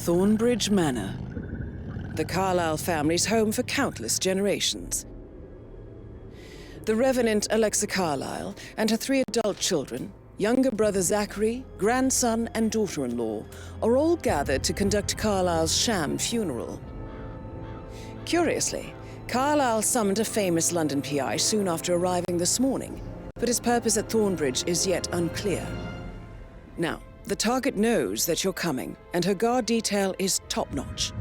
Thornbridge Manor, the Carlyle family's home for countless generations. The Revenant Alexa Carlyle and her 3 adult children, younger brother Zachary, grandson and daughter-in-law, are all gathered to conduct Carlyle's sham funeral. Curiously, Carlyle summoned a famous London PI soon after arriving this morning, but his purpose at Thornbridge is yet unclear. Now, the target knows that you're coming, and her guard detail is top-notch.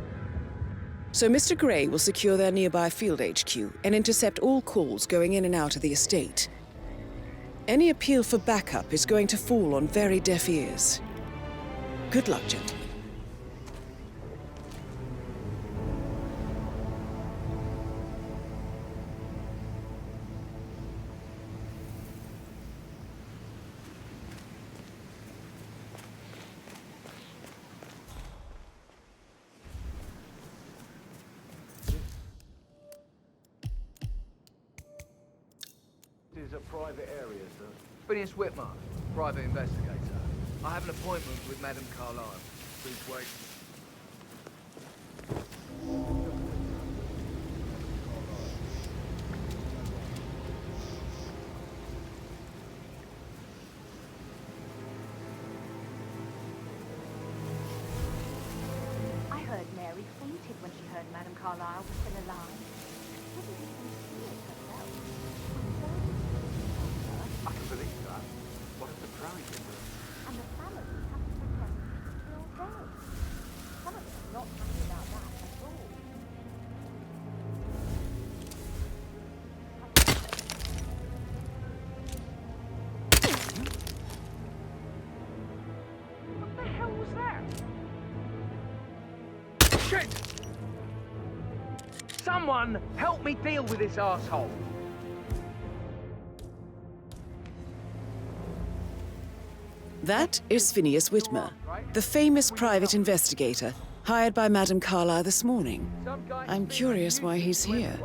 So Mr. Gray will secure their nearby field HQ and intercept all calls going in and out of the estate. Any appeal for backup is going to fall on very deaf ears. Good luck, gentlemen. Is a private area, sir. Phineas Whitmer, private investigator. I have an appointment with Madame Carlyle. Please wait. I heard Mary fainted when she heard Madame Carlyle was still alive. She couldn't even see it herself. I can believe that. What a surprise it was. And the family has to pretend till then. Some of them are not happy about that at all. What the hell was that? Shit! Someone help me deal with this asshole. That is Phineas Whitmer, the famous private investigator hired by Madame Carlyle this morning. I'm curious why he's here.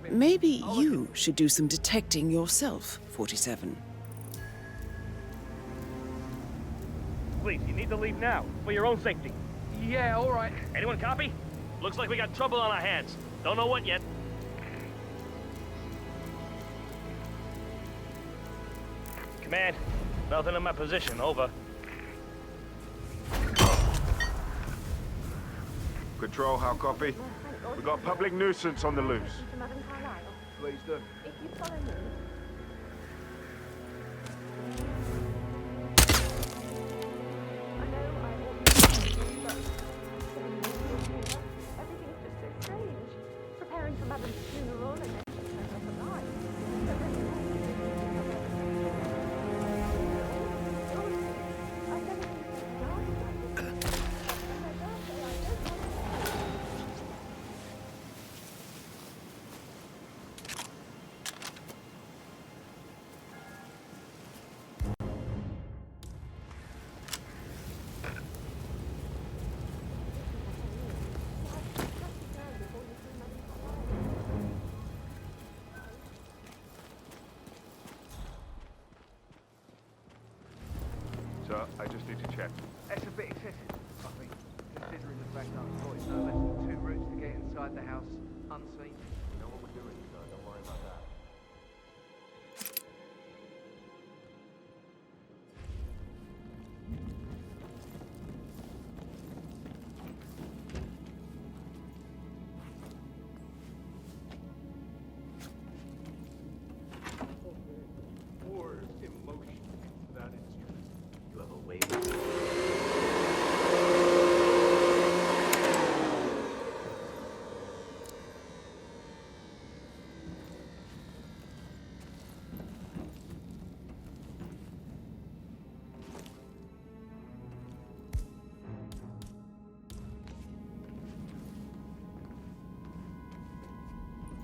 Maybe you should do some detecting yourself, 47. Please, you need to leave now, for your own safety. Yeah, all right. Anyone copy? Looks like we got trouble on our hands. Don't know what yet. Command, nothing in my position, over. Control, how copy? We've got public nuisance on the loose. To Madame Carlyle. Please do. If you follow me. I know I ought to be, but everything's just so strange. Preparing for Madame's funeral and then she turns up alive. But then I've never seen such dark like this. On my birthday, I don't know. Sir, I just need to check. That's a bit excessive, I think. Considering the fact that I've got no less than 2 routes to get inside the house unseen. You know what we're doing, sir. Don't worry about that. Or emotion. That is true. You have a way with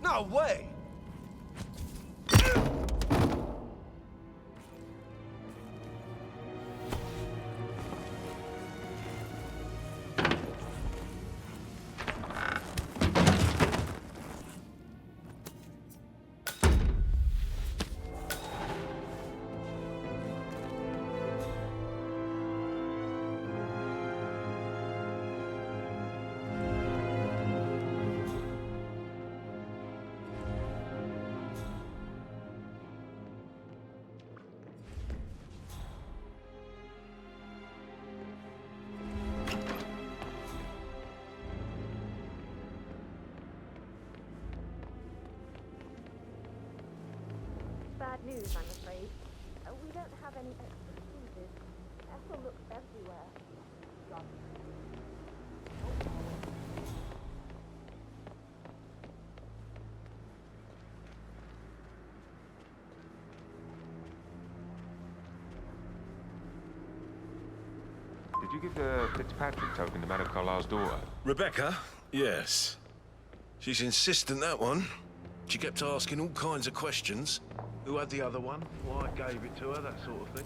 No way! bad news, I'm afraid. We don't have any extra fuses. Ethel looks everywhere. Did you give the Fitzpatrick token to Madame Carlyle's daughter? Rebecca? Yes. She's insistent, that one. She kept asking all kinds of questions. Who had the other one? Why I gave it to her, that sort of thing.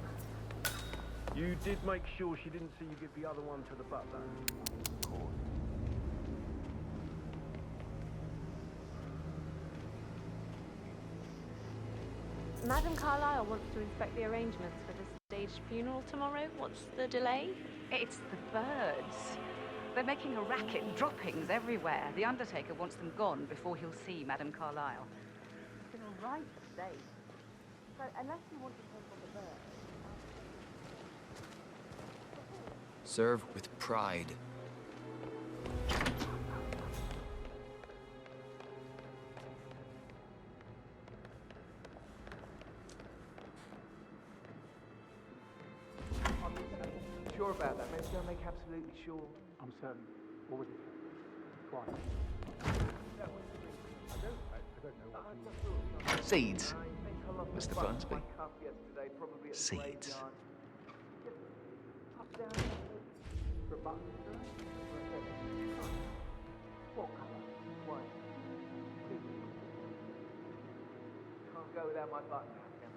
You did make sure she didn't see you give the other one to the butler. Of course. Madame Carlyle wants to inspect the arrangements for the staged funeral tomorrow. What's the delay? It's the birds. They're making a racket, droppings everywhere. The Undertaker wants them gone before he'll see Madame Carlyle. It's in a right state. So, unless you want to take on the bird. Serve with pride. I'm sure about that. Maybe don't make absolutely sure. I'm certain. What was it? Twice. Seeds, Mr. Burnsby. Seeds. What colour? White. Can't go without my button, can I?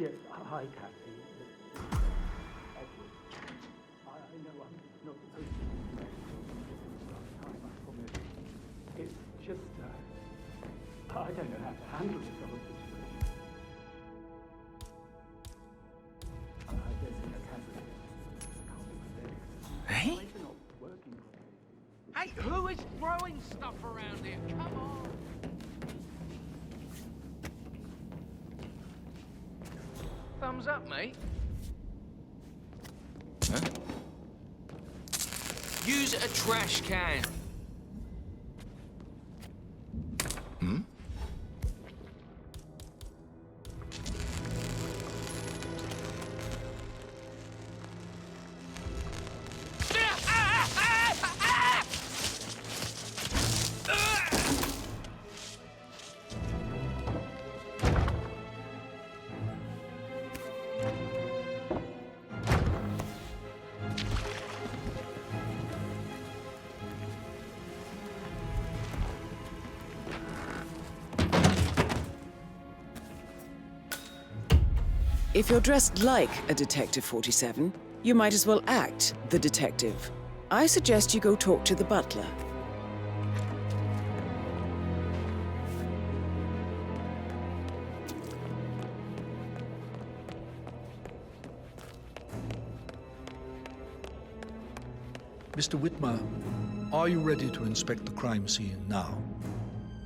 Yes, hi, Kathy. Edward. I know I'm not supposed to be last time, I promise. It's just, I don't know how to handle this whole situation. I guess it has can't be prevented. Hey? Things are not working properly. Hey, who is throwing stuff around here? Come on! Thumbs up, mate. Huh? Use a trash can. Hmm? If you're dressed like a Detective 47, you might as well act the detective. I suggest you go talk to the butler. Mr. Whitmer, are you ready to inspect the crime scene now?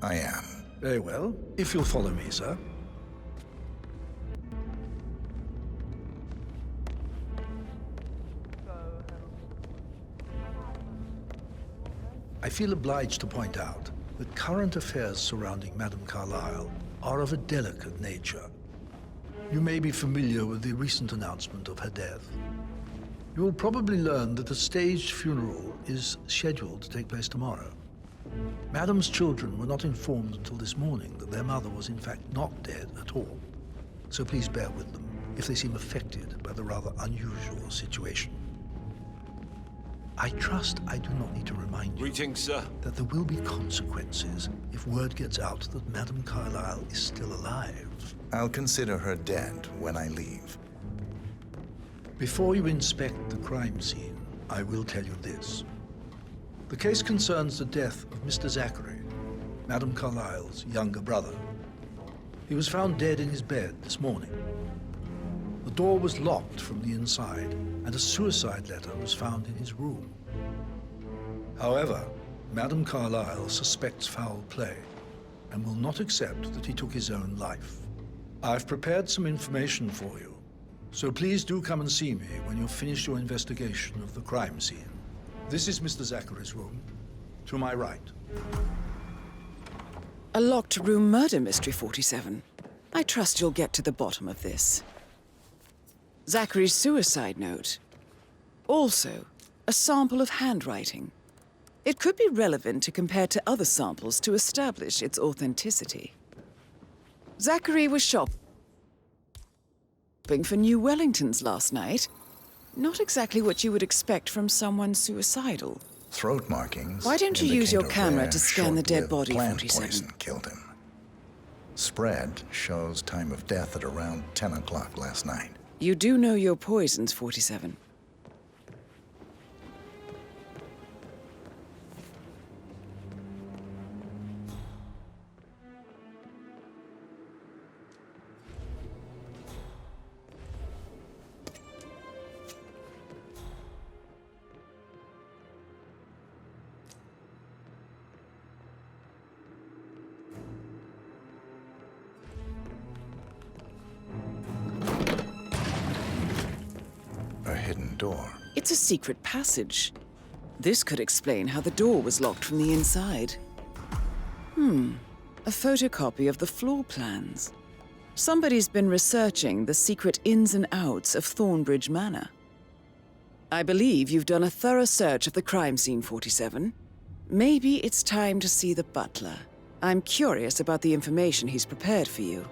I am. Very well. If you'll follow me, sir. I feel obliged to point out that current affairs surrounding Madame Carlyle are of a delicate nature. You may be familiar with the recent announcement of her death. You will probably learn that a staged funeral is scheduled to take place tomorrow. Madame's children were not informed until this morning that their mother was in fact not dead at all. So please bear with them if they seem affected by the rather unusual situation. I trust I do not need to remind you that there will be consequences if word gets out that Madame Carlyle is still alive. I'll consider her dead when I leave. Before you inspect the crime scene, I will tell you this. The case concerns the death of Mr. Zachary, Madame Carlyle's younger brother. He was found dead in his bed this morning. The door was locked from the inside, and a suicide letter was found in his room. However, Madame Carlyle suspects foul play and will not accept that he took his own life. I've prepared some information for you, so please do come and see me when you've finished your investigation of the crime scene. This is Mr. Zachary's room, to my right. A locked room murder mystery, 47. I trust you'll get to the bottom of this. Zachary's suicide note. Also, a sample of handwriting. It could be relevant to compare to other samples to establish its authenticity. Zachary was shopping for New Wellingtons last night. Not exactly what you would expect from someone suicidal. Throat markings. Why don't you use your camera to scan the dead body, plant 47? Poison killed him. Spread shows time of death at around 10 o'clock last night. You do know your poisons, 47. A hidden door. It's a secret passage. This could explain how the door was locked from the inside. A photocopy of the floor plans. Somebody's been researching the secret ins and outs of Thornbridge Manor. I believe you've done a thorough search of the crime scene, 47. Maybe it's time to see the butler. I'm curious about the information he's prepared for you.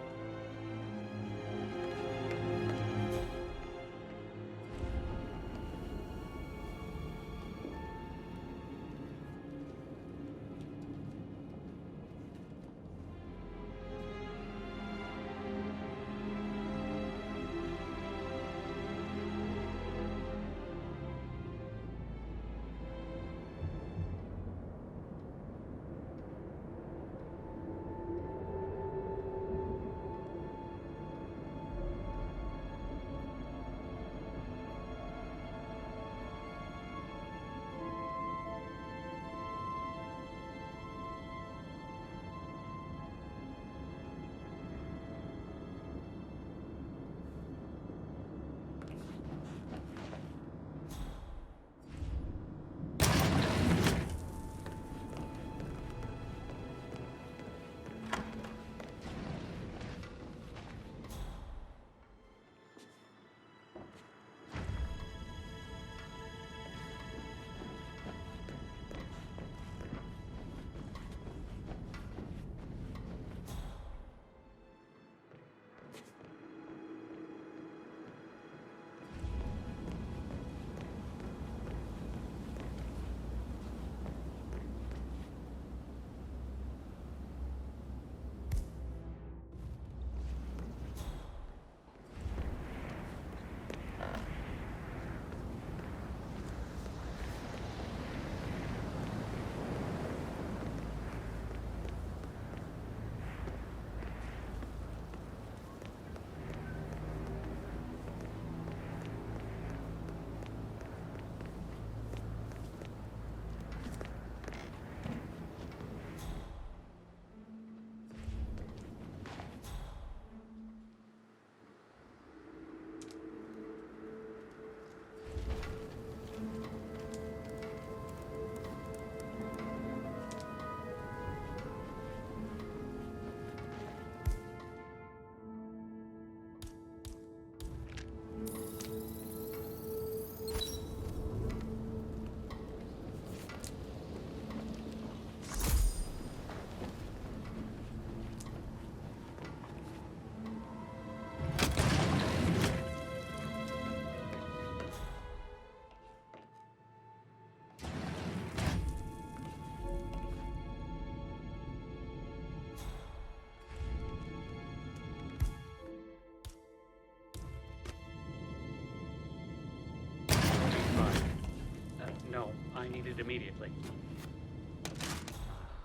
needed immediately.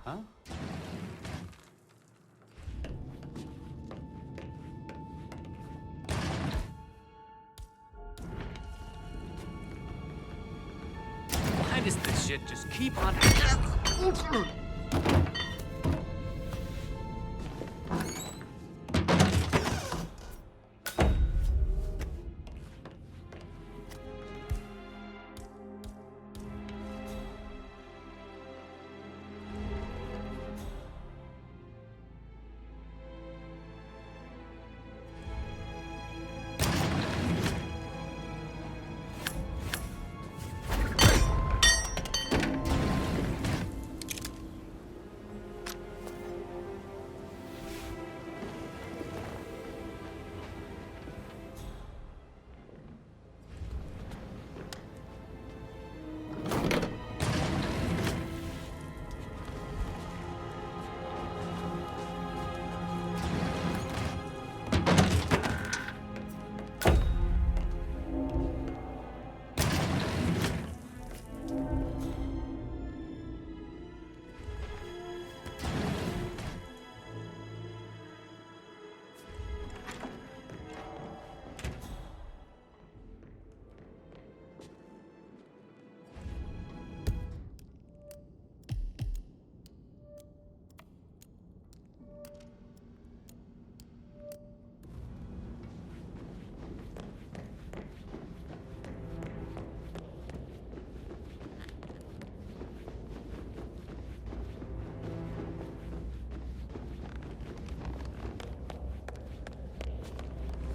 Huh? Why does this shit just keep on...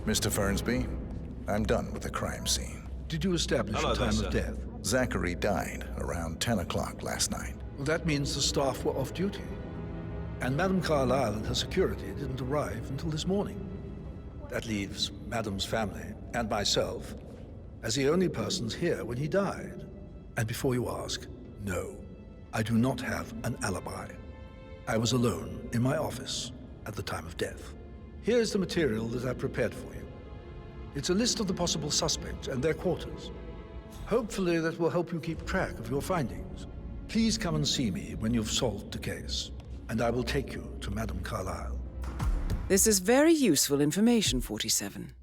Mr. Fernsby, I'm done with the crime scene. Did you establish a time of death? Zachary died around 10 o'clock last night. Well, that means the staff were off duty. And Madame Carlyle and her security didn't arrive until this morning. That leaves Madame's family and myself as the only persons here when he died. And before you ask, no, I do not have an alibi. I was alone in my office at the time of death. Here's the material that I prepared for you. It's a list of the possible suspects and their quarters. Hopefully that will help you keep track of your findings. Please come and see me when you've solved the case, and I will take you to Madame Carlyle. This is very useful information, 47.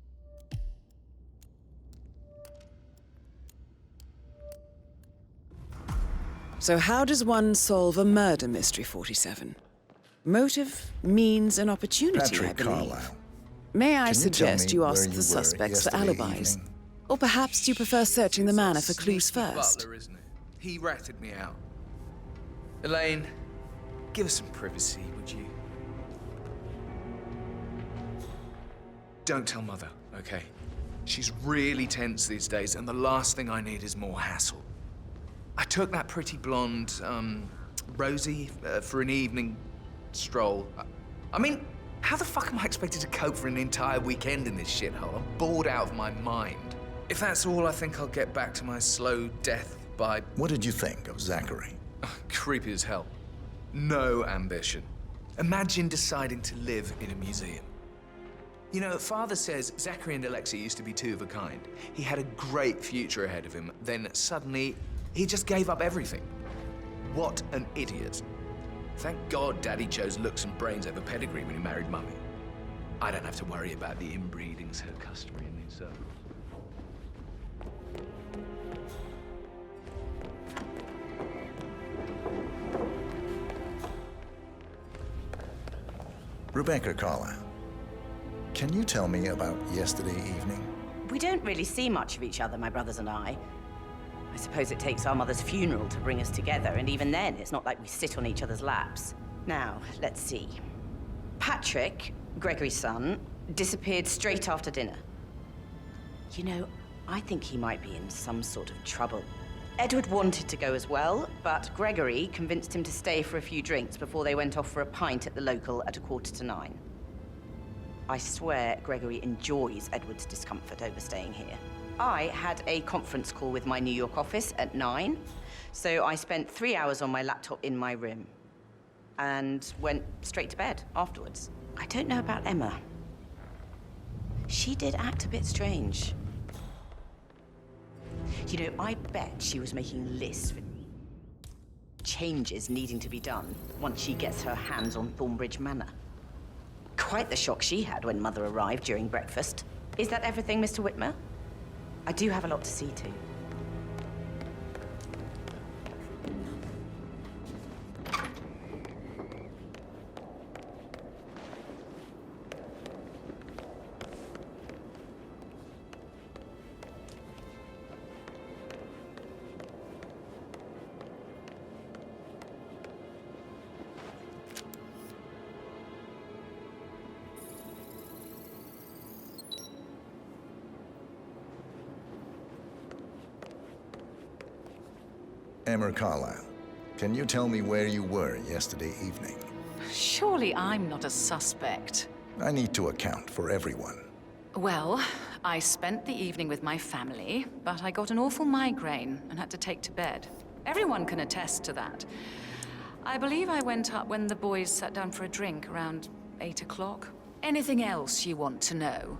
So how does one solve a murder mystery, 47? Motive, means, and opportunity, Patrick I believe. Carlyle. May I Can you suggest tell me you where ask you the were suspects for yesterday alibis? evening? Or perhaps you prefer searching the manor for clues Sneaky first? Butler, isn't it? He ratted me out. Elaine, give us some privacy, would you? Don't tell Mother, okay? She's really tense these days, and the last thing I need is more hassle. I took that pretty blonde, Rosie, for an evening stroll. I mean, how the fuck am I expected to cope for an entire weekend in this shithole? I'm bored out of my mind. If that's all, I think I'll get back to my slow death by... What did you think of Zachary? Creepy as hell. No ambition. Imagine deciding to live in a museum. You know, Father says Zachary and Alexei used to be two of a kind. He had a great future ahead of him, then suddenly he just gave up everything. What an idiot. Thank God Daddy chose looks and brains over pedigree when he married Mummy. I don't have to worry about the inbreeding so customary in these circles. Rebecca Carlyle, can you tell me about yesterday evening? We don't really see much of each other, my brothers and I. I suppose it takes our mother's funeral to bring us together, and even then, it's not like we sit on each other's laps. Now, let's see. Patrick, Gregory's son, disappeared straight after dinner. You know, I think he might be in some sort of trouble. Edward wanted to go as well, but Gregory convinced him to stay for a few drinks before they went off for a pint at the local at 9:15. I swear Gregory enjoys Edward's discomfort over staying here. I had a conference call with my New York office at 9, so I spent 3 hours on my laptop in my room and went straight to bed afterwards. I don't know about Emma. She did act a bit strange. You know, I bet she was making lists for changes needing to be done once she gets her hands on Thornbridge Manor. Quite the shock she had when Mother arrived during breakfast. Is that everything, Mr. Whitmer? I do have a lot to see to. Emma Carlyle, can you tell me where you were yesterday evening? Surely I'm not a suspect. I need to account for everyone. Well, I spent the evening with my family, but I got an awful migraine and had to take to bed. Everyone can attest to that. I believe I went up when the boys sat down for a drink around 8 o'clock. Anything else you want to know?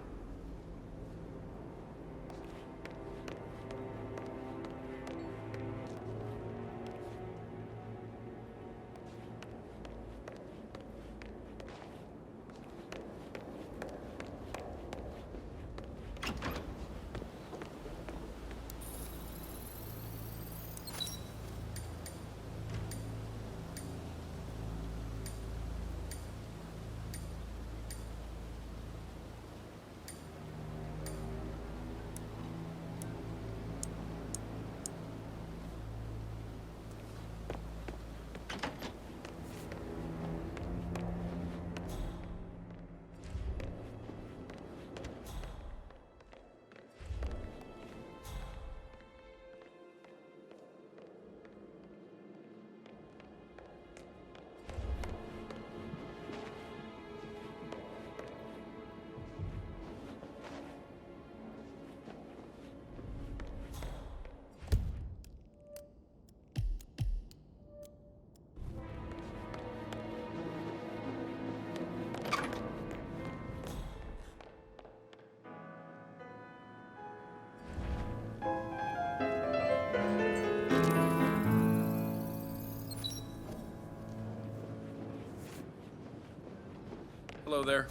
Hello there.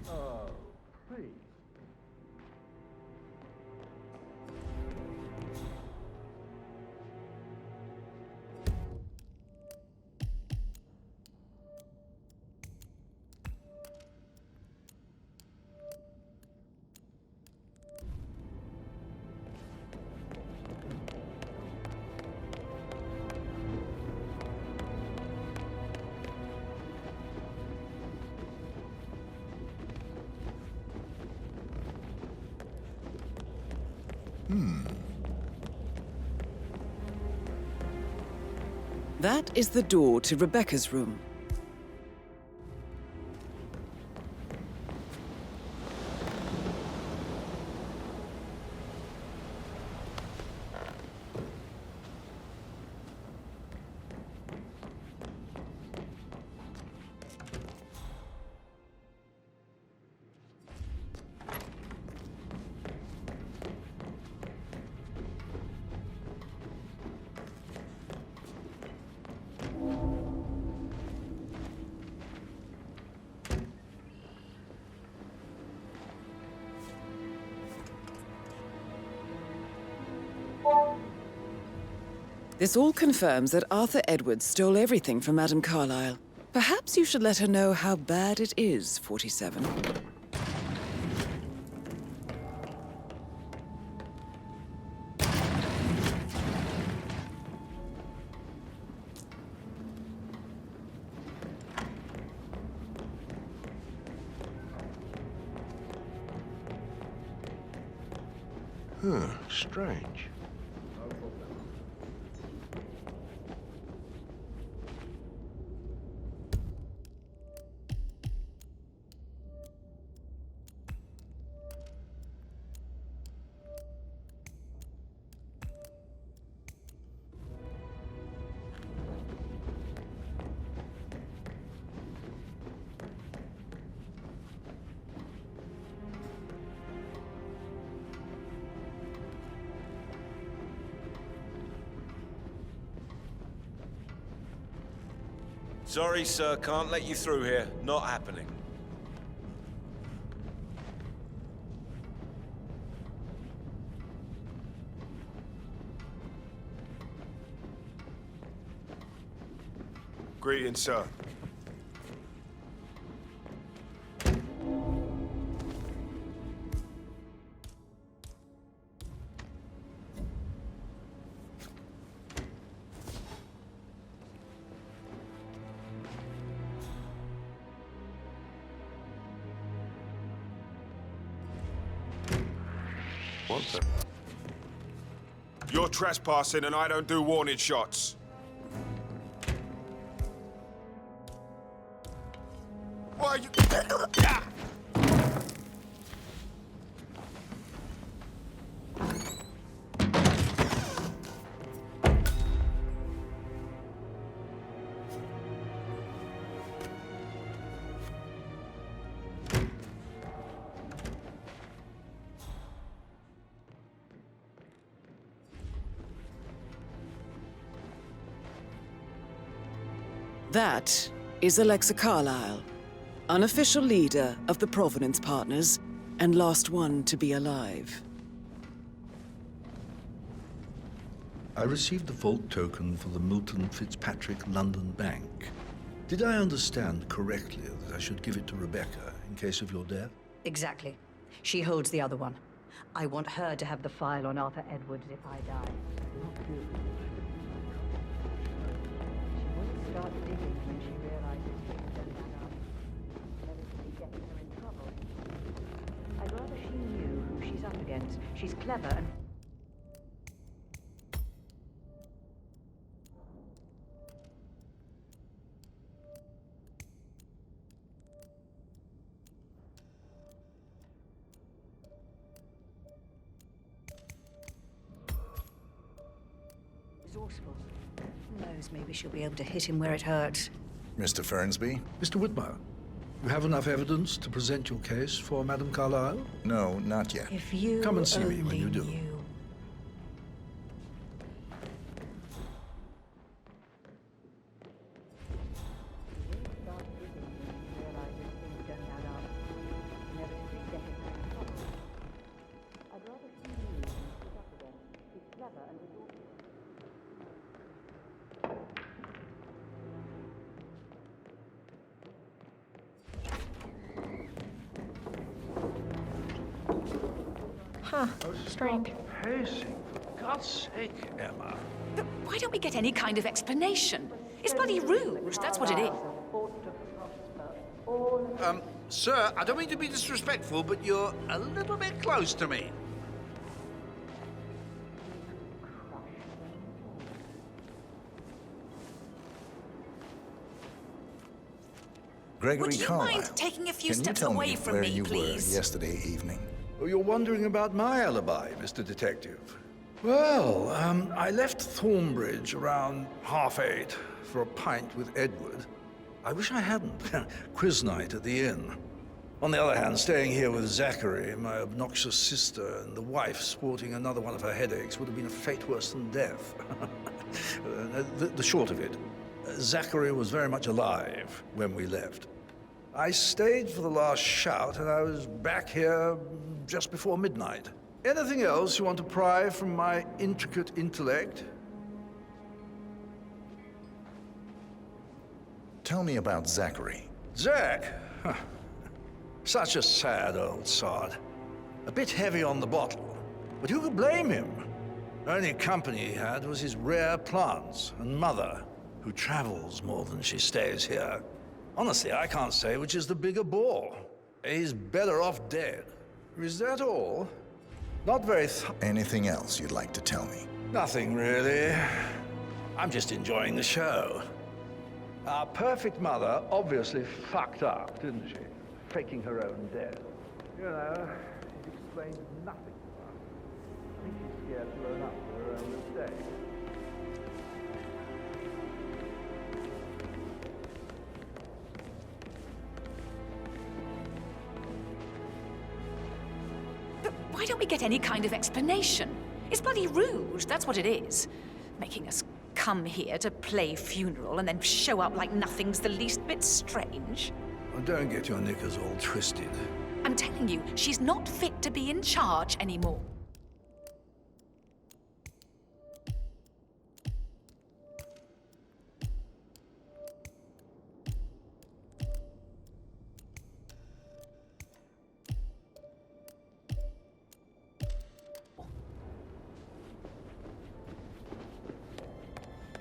Oh, please. That is the door to Rebecca's room. This all confirms that Arthur Edwards stole everything from Madame Carlyle. Perhaps you should let her know how bad it is, 47. Huh, strange. Sorry, sir, can't let you through here. Not happening. Greetings, sir. What the? You're trespassing and I don't do warning shots. Why are you... That is Alexa Carlyle, unofficial leader of the Provenance Partners, and last one to be alive. I received the vault token for the Milton Fitzpatrick London Bank. Did I understand correctly that I should give it to Rebecca in case of your death? Exactly. She holds the other one. I want her to have the file on Arthur Edwards if I die. She wouldn't start digging when she realizes things are done up. Inevitably getting her in trouble. I'd rather she knew who she's up against. She's clever and... resourceful. Who knows, maybe she'll be able to hit him where it hurts. Mr. Fernsby? Mr. Whitmire, you have enough evidence to present your case for Madame Carlyle? No, not yet. If you Come and see me when you do. knew. Huh, strange. Pacing, for God's sake, Emma. But why don't we get any kind of explanation? It's bloody rude, that's what it is. Sir, I don't mean to be disrespectful, but you're a little bit close to me. Gregory Would you Carlyle. mind taking a few Can you steps tell away from where me, you please? were yesterday evening? Oh, you're wondering about my alibi, Mr. Detective. Well, I left Thornbridge around 8:30 for a pint with Edward. I wish I hadn't. Quiz night at the inn. On the other hand, staying here with Zachary, my obnoxious sister, and the wife sporting another one of her headaches would have been a fate worse than death. The short of it, Zachary was very much alive when we left. I stayed for the last shout, and I was back here just before midnight. Anything else you want to pry from my intricate intellect? Tell me about Zachary. Zach? Huh. Such a sad old sod. A bit heavy on the bottle, but who could blame him? Only company he had was his rare plants and mother, who travels more than she stays here. Honestly, I can't say which is the bigger bore. He's better off dead. Is that all? Not very Anything else you'd like to tell me? Nothing, really. I'm just enjoying the show. Our perfect mother obviously fucked up, didn't she? Faking her own death. You know, it explains nothing to us. I think she's scared to own up to her own mistake. But why don't we get any kind of explanation? It's bloody rude, that's what it is. Making us come here to play funeral and then show up like nothing's the least bit strange? Well, don't get your knickers all twisted. I'm telling you, she's not fit to be in charge anymore.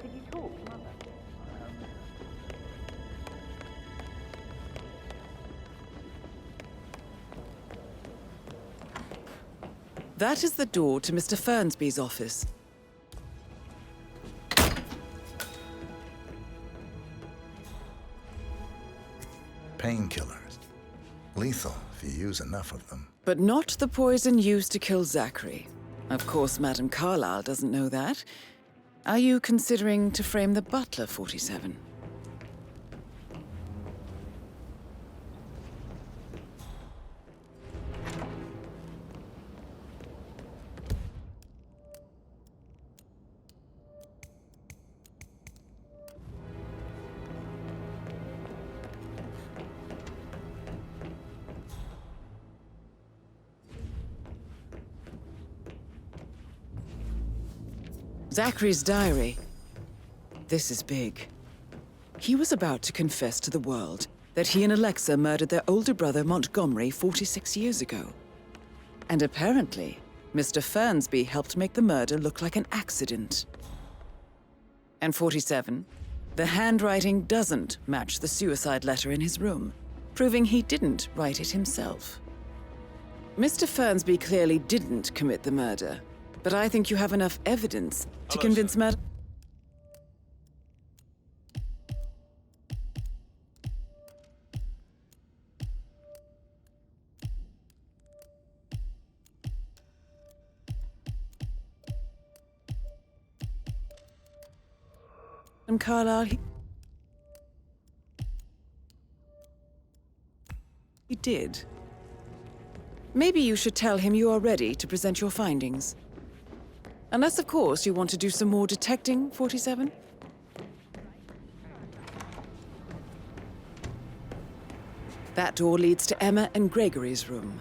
Did you talk to Mother? That is the door to Mr. Fernsby's office. Painkillers. Lethal if you use enough of them. But not the poison used to kill Zachary. Of course, Madame Carlyle doesn't know that. Are you considering to frame the butler, 47? Zachary's diary. This is big. He was about to confess to the world that he and Alexa murdered their older brother Montgomery 46 years ago. And apparently, Mr. Fernsby helped make the murder look like an accident. And 47, the handwriting doesn't match the suicide letter in his room, proving he didn't write it himself. Mr. Fernsby clearly didn't commit the murder, but I think you have enough evidence to convince Madame Carlyle. He did. Maybe you should tell him you are ready to present your findings. Unless, of course, you want to do some more detecting, 47? That door leads to Emma and Gregory's room.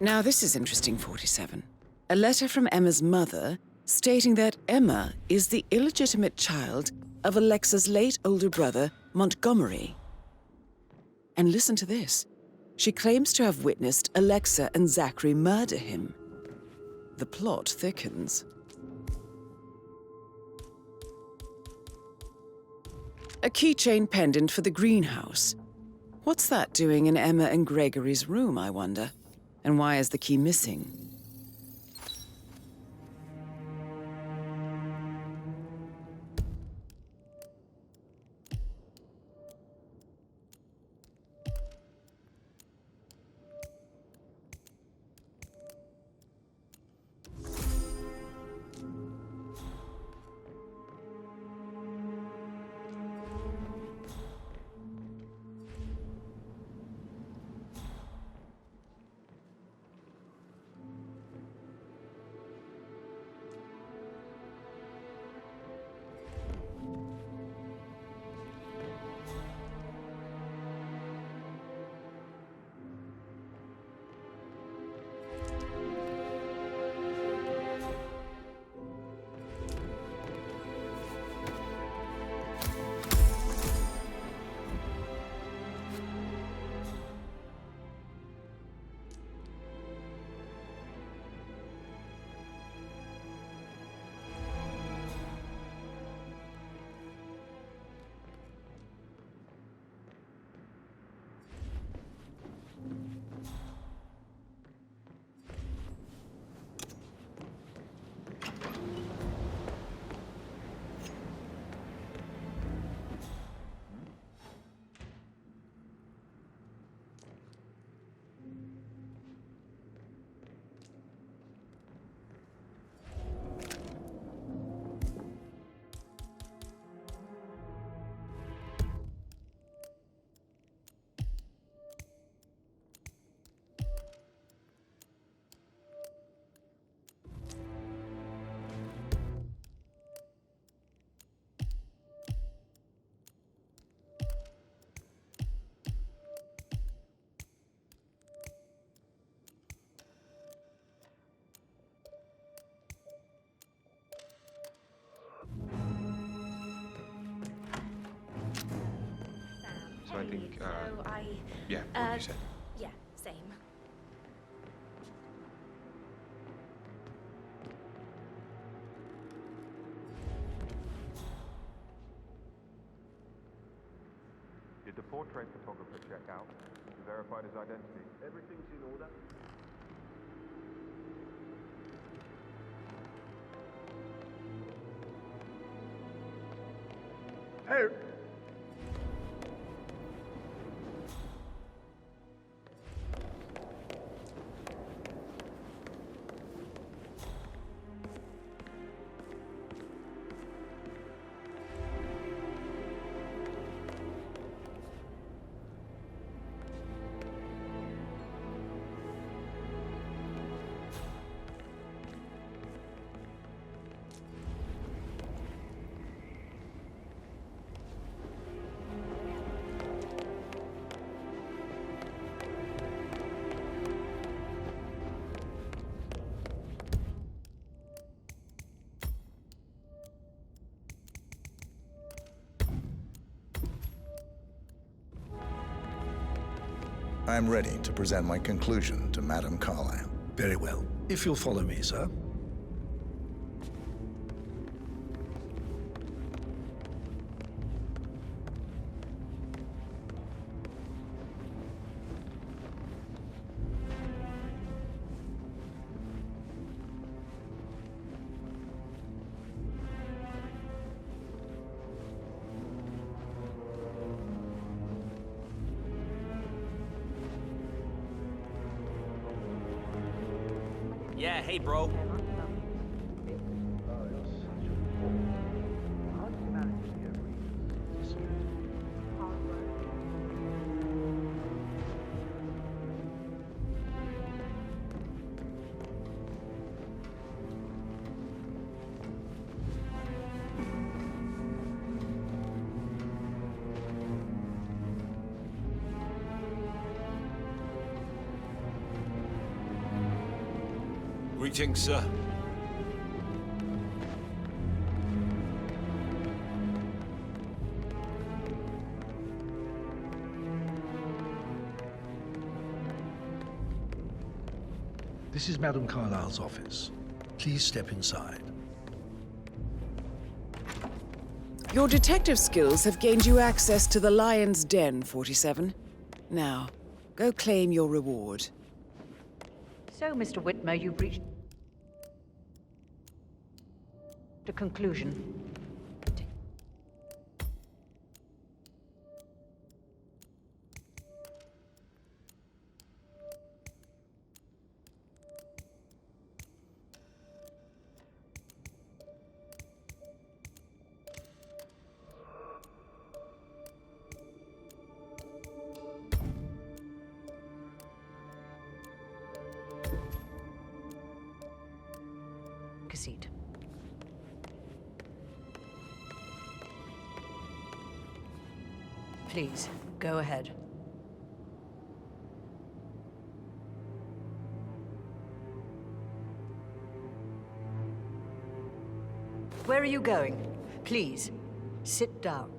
Now, this is interesting, 47. A letter from Emma's mother stating that Emma is the illegitimate child of Alexa's late older brother, Montgomery. And listen to this. She claims to have witnessed Alexa and Zachary murder him. The plot thickens. A keychain pendant for the greenhouse. What's that doing in Emma and Gregory's room, I wonder? And why is the key missing? so I think, So yeah, what you said. yeah, same. Did the portrait photographer check out? Verified his identity? Everything's in order. Hey! I'm ready to present my conclusion to Madame Carlyle. Very well. If you'll follow me, sir. Yeah, hey, bro. Greetings, sir. This is Madame Carlyle's office. Please step inside. Your detective skills have gained you access to the Lion's Den, 47. Now, go claim your reward. So, Mr. Whitmer, you've reached a conclusion. Seat. Please, go ahead. Where are you going? Please, sit down.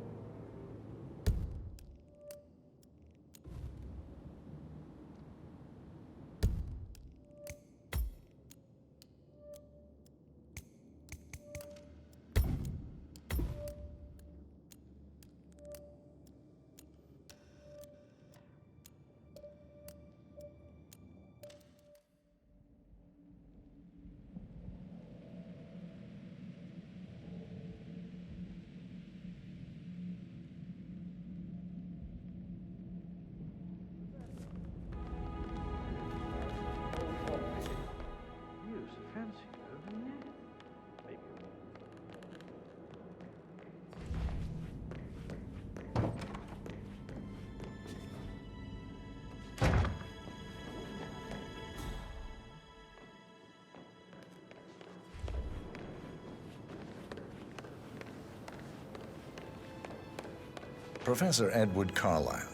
Professor Edward Carlyle,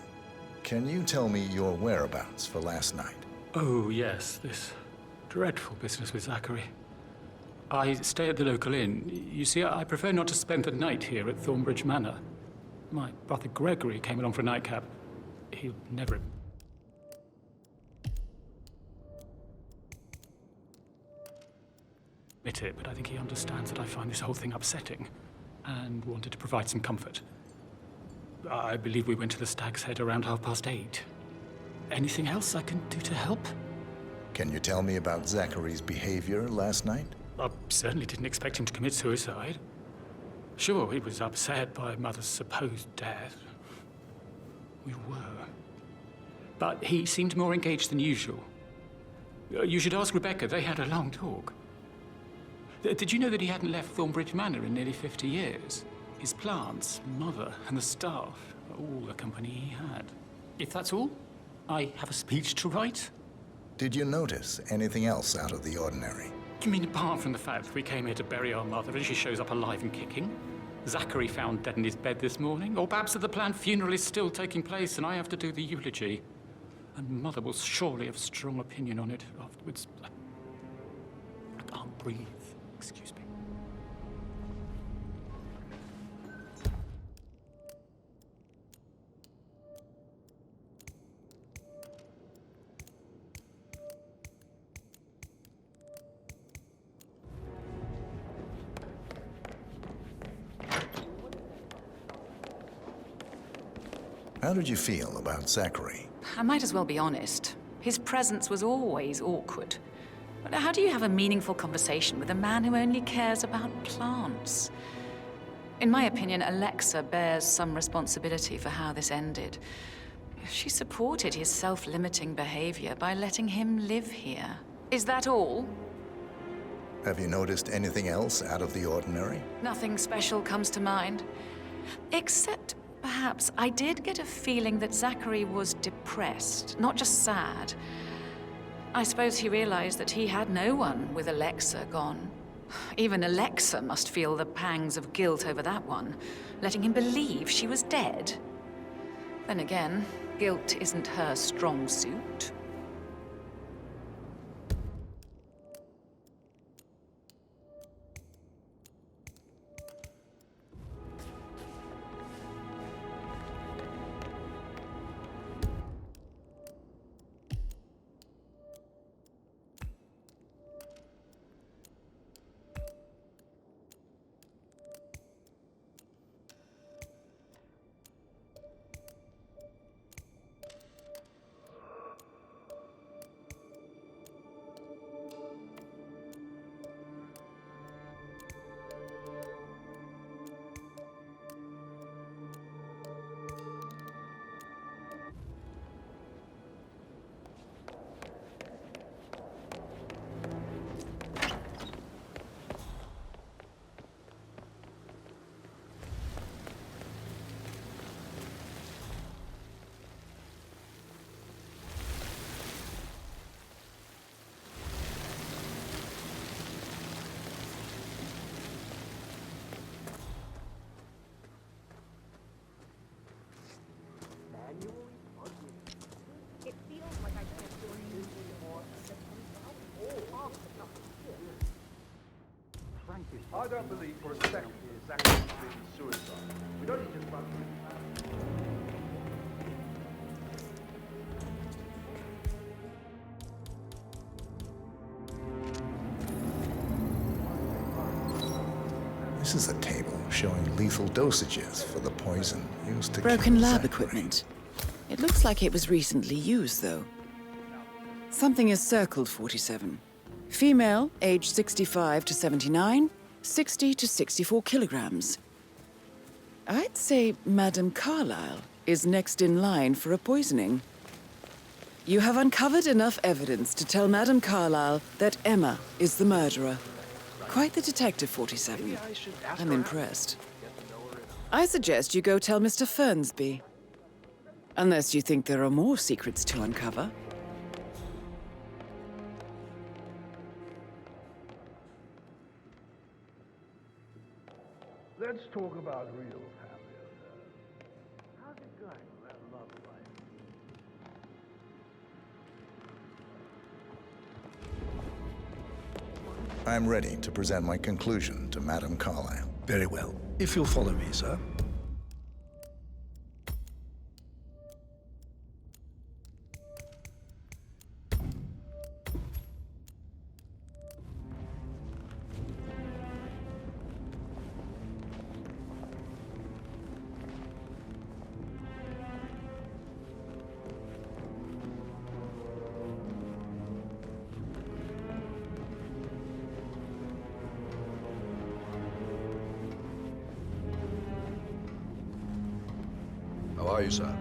can you tell me your whereabouts for last night? Oh, yes, this dreadful business with Zachary. I stay at the local inn. You see, I prefer not to spend the night here at Thornbridge Manor. My brother Gregory came along for a nightcap. He'll never admit it, but I think he understands that I find this whole thing upsetting and wanted to provide some comfort. I believe we went to the Stag's Head around 8:30. Anything else I can do to help? Can you tell me about Zachary's behavior last night? I certainly didn't expect him to commit suicide. Sure, he was upset by Mother's supposed death. We were. But he seemed more engaged than usual. You should ask Rebecca. They had a long talk. Did you know that he hadn't left Thornbridge Manor in nearly 50 years? His plants, Mother, and the staff are all the company he had. If that's all, I have a speech to write. Did you notice anything else out of the ordinary? You mean apart from the fact that we came here to bury our mother and she shows up alive and kicking? Zachary found dead in his bed this morning? Or perhaps that the planned funeral is still taking place and I have to do the eulogy? And Mother will surely have a strong opinion on it afterwards. I can't breathe. Excuse me. How did you feel about Zachary? I might as well be honest. His presence was always awkward. But how do you have a meaningful conversation with a man who only cares about plants? In my opinion, Alexa bears some responsibility for how this ended. She supported his self-limiting behavior by letting him live here. Is that all? Have you noticed anything else out of the ordinary? Nothing special comes to mind. Except, perhaps, I did get a feeling that Zachary was depressed, not just sad. I suppose he realized that he had no one with Alexa gone. Even Alexa must feel the pangs of guilt over that one, letting him believe she was dead. Then again, guilt isn't her strong suit. It feels like I can't do anything anymore. Frankly, I don't believe for a second Zachary committed suicide. We don't need to run This is a table showing lethal dosages for the poison used to Broken kill lab Zachary. equipment. It looks like it was recently used, though. Something is circled 47. Female, age 65 to 79, 60 to 64 kilograms. I'd say Madame Carlyle is next in line for a poisoning. You have uncovered enough evidence to tell Madame Carlyle that Emma is the murderer. Quite the detective, 47. I'm impressed. I suggest you go tell Mr. Fernsby. Unless you think there are more secrets to uncover. Let's talk about real family affairs. How's it going with that love life? I'm ready to present my conclusion to Madame Carlyle. Very well. If you'll follow me, sir. How are you, sir?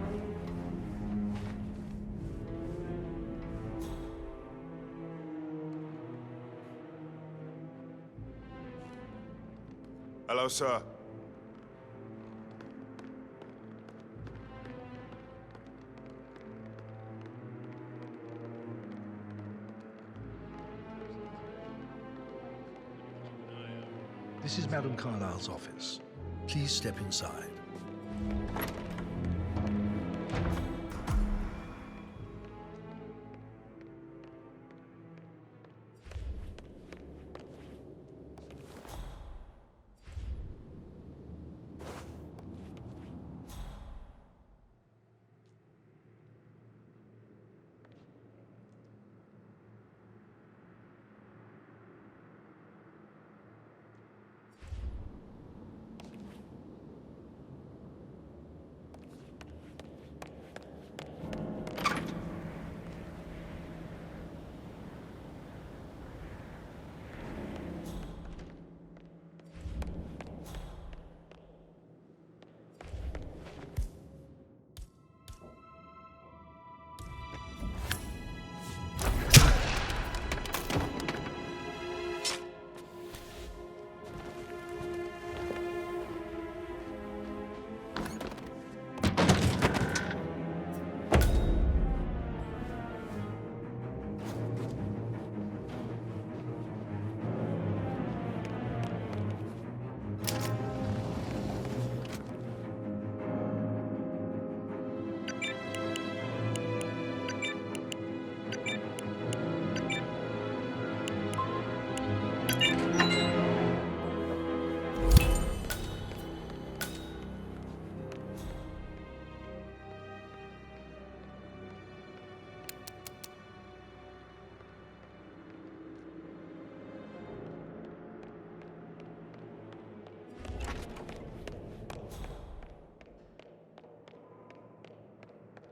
Hello, sir. This is Madame Carlyle's office. Please step inside.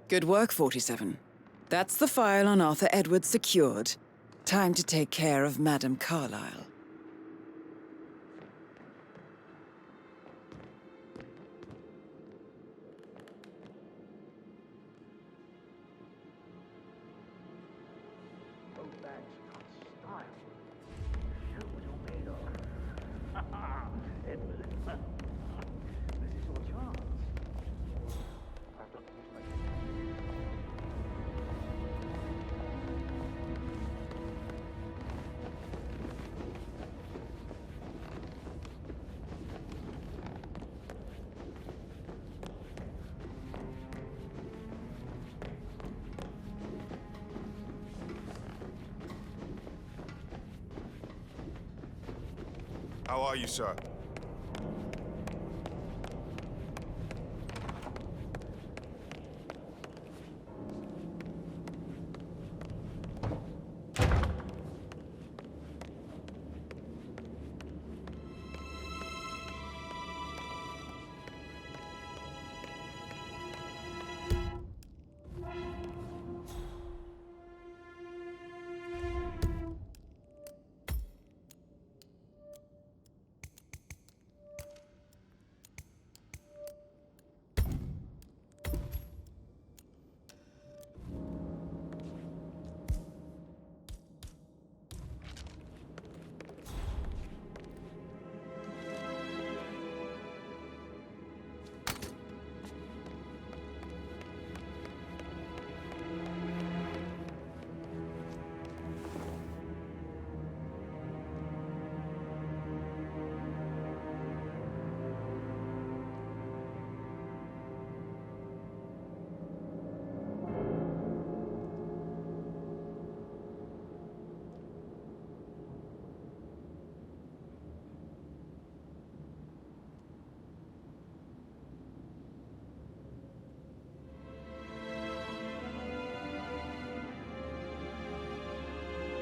Good work, 47. That's the file on Arthur Edwards secured. Time to take care of Madame Carlyle. Those bags got style. Show what you're made of. Edward, this is your chance. I've got to use my... How are you, sir?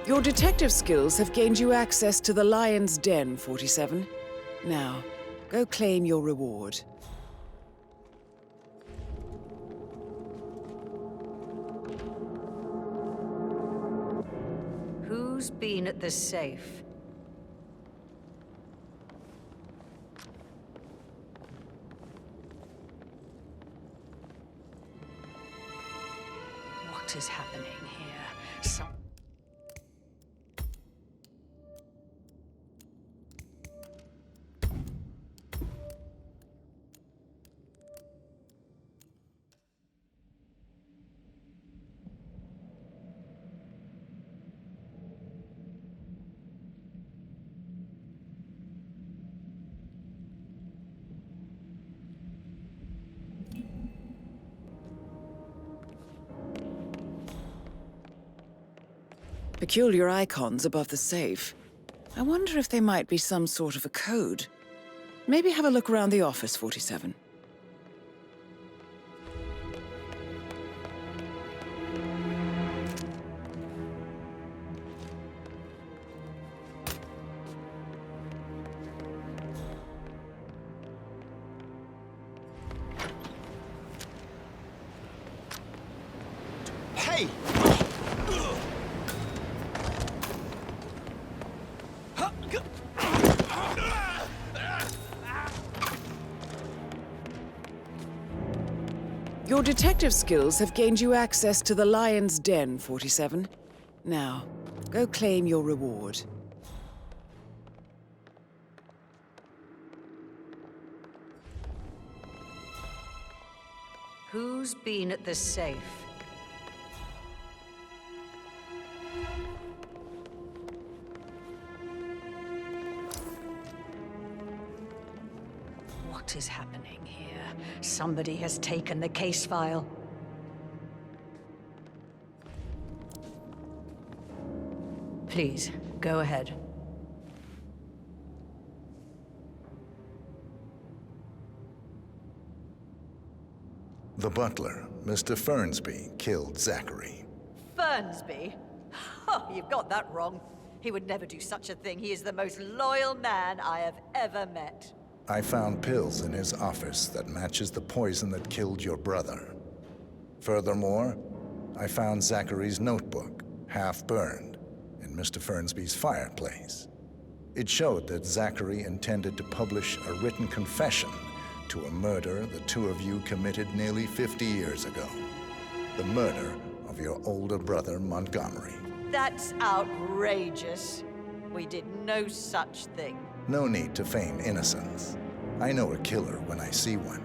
Your detective skills have gained you access to the Lion's Den, 47. Now, go claim your reward. Who's been at the safe? What is happening here? Peculiar icons above the safe. I wonder if they might be some sort of a code. Maybe have a look around the office, 47. Hey! Your detective skills have gained you access to the Lion's Den, 47. Now, go claim your reward. Who's been at the safe? What is happening here? Somebody has taken the case file. Please, go ahead. The butler, Mr. Fernsby, killed Zachary. Fernsby? Oh, you've got that wrong. He would never do such a thing. He is the most loyal man I have ever met. I found pills in his office that matches the poison that killed your brother. Furthermore, I found Zachary's notebook, half burned, in Mr. Fernsby's fireplace. It showed that Zachary intended to publish a written confession to a murder the two of you committed nearly 50 years ago. The murder of your older brother, Montgomery. That's outrageous. We did no such thing. No need to feign innocence. I know a killer when I see one,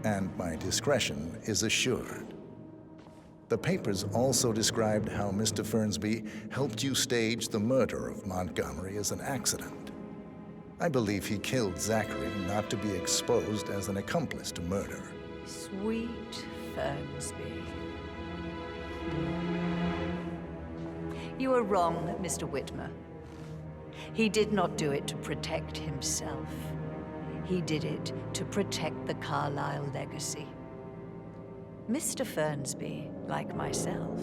and my discretion is assured. The papers also described how Mr. Fernsby helped you stage the murder of Montgomery as an accident. I believe he killed Zachary not to be exposed as an accomplice to murder. Sweet Fernsby. You are wrong, Mr. Whitmer. He did not do it to protect himself. He did it to protect the Carlyle legacy. Mr. Fernsby, like myself,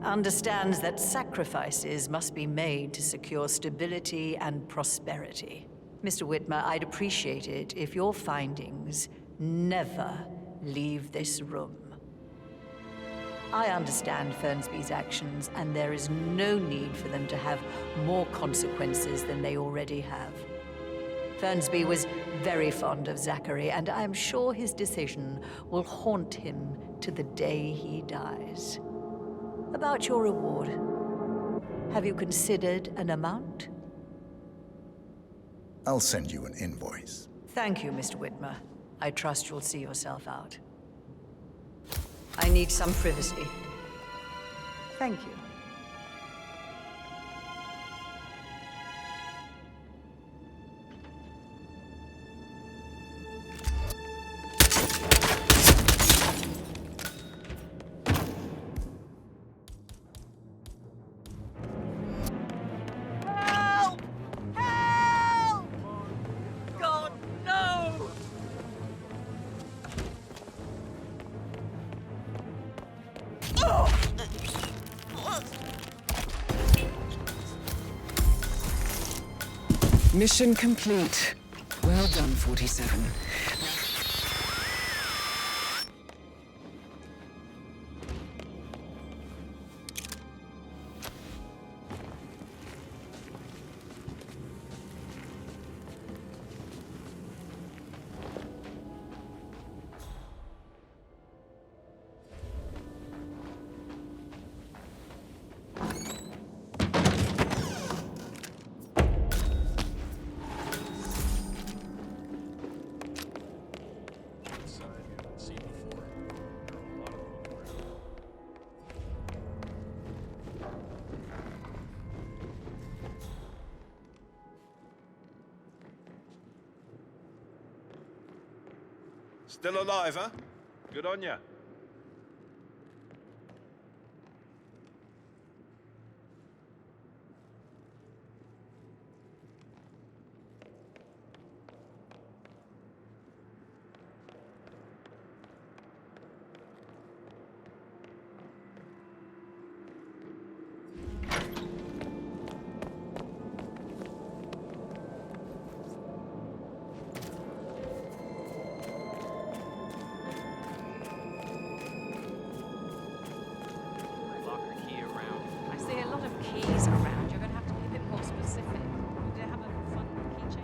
understands that sacrifices must be made to secure stability and prosperity. Mr. Whitmer, I'd appreciate it if your findings never leave this room. I understand Fernsby's actions, and there is no need for them to have more consequences than they already have. Fernsby was very fond of Zachary, and I'm sure his decision will haunt him to the day he dies. About your reward, have you considered an amount? I'll send you an invoice. Thank you, Mr. Whitmer. I trust you'll see yourself out. I need some privacy. Thank you. Help! Help! God, no! Mission complete. Well done, 47. Still alive, huh? Good on ya. I see a lot of keys around. You're going to have to be a bit more specific. Do you have a fun keychain?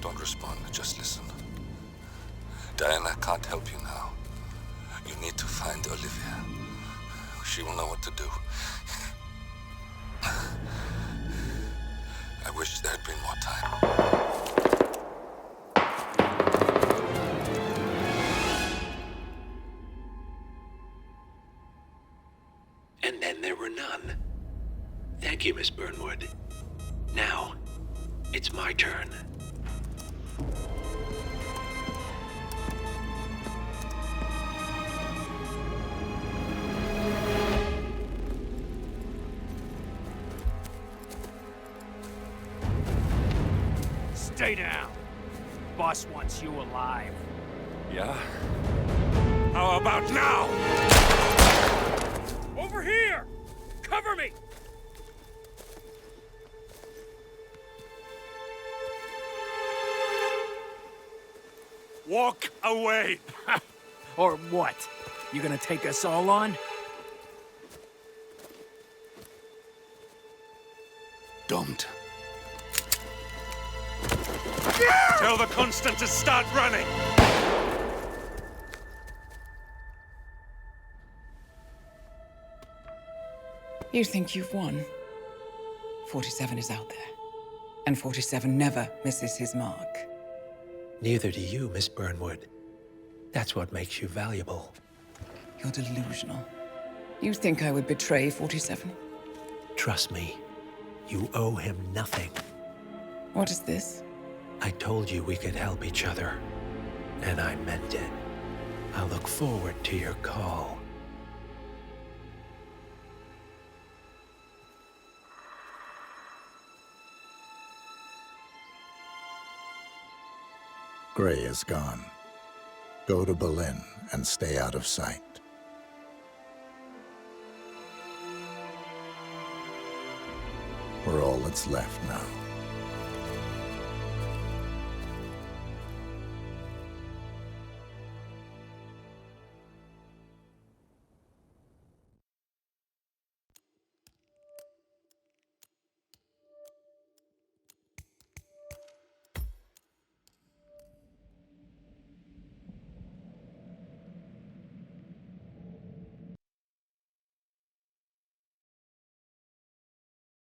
Don't respond, just listen. Diana can't help you now. You need to find Olivia. She will know what to do. I wish there had been more time. And then there were none. Thank you, Miss Burnwood. Now, it's my turn. Stay down. Boss wants you alive. Yeah? How about now? Over here! Cover me! Walk away! Or what? You gonna take us all on? Don't. Tell the Constant to start running! You think you've won? 47 is out there. And 47 never misses his mark. Neither do you, Miss Burnwood. That's what makes you valuable. You're delusional. You think I would betray 47? Trust me, you owe him nothing. What is this? I told you we could help each other, and I meant it. I'll look forward to your call. Gray is gone. Go to Berlin and stay out of sight. We're all that's left now.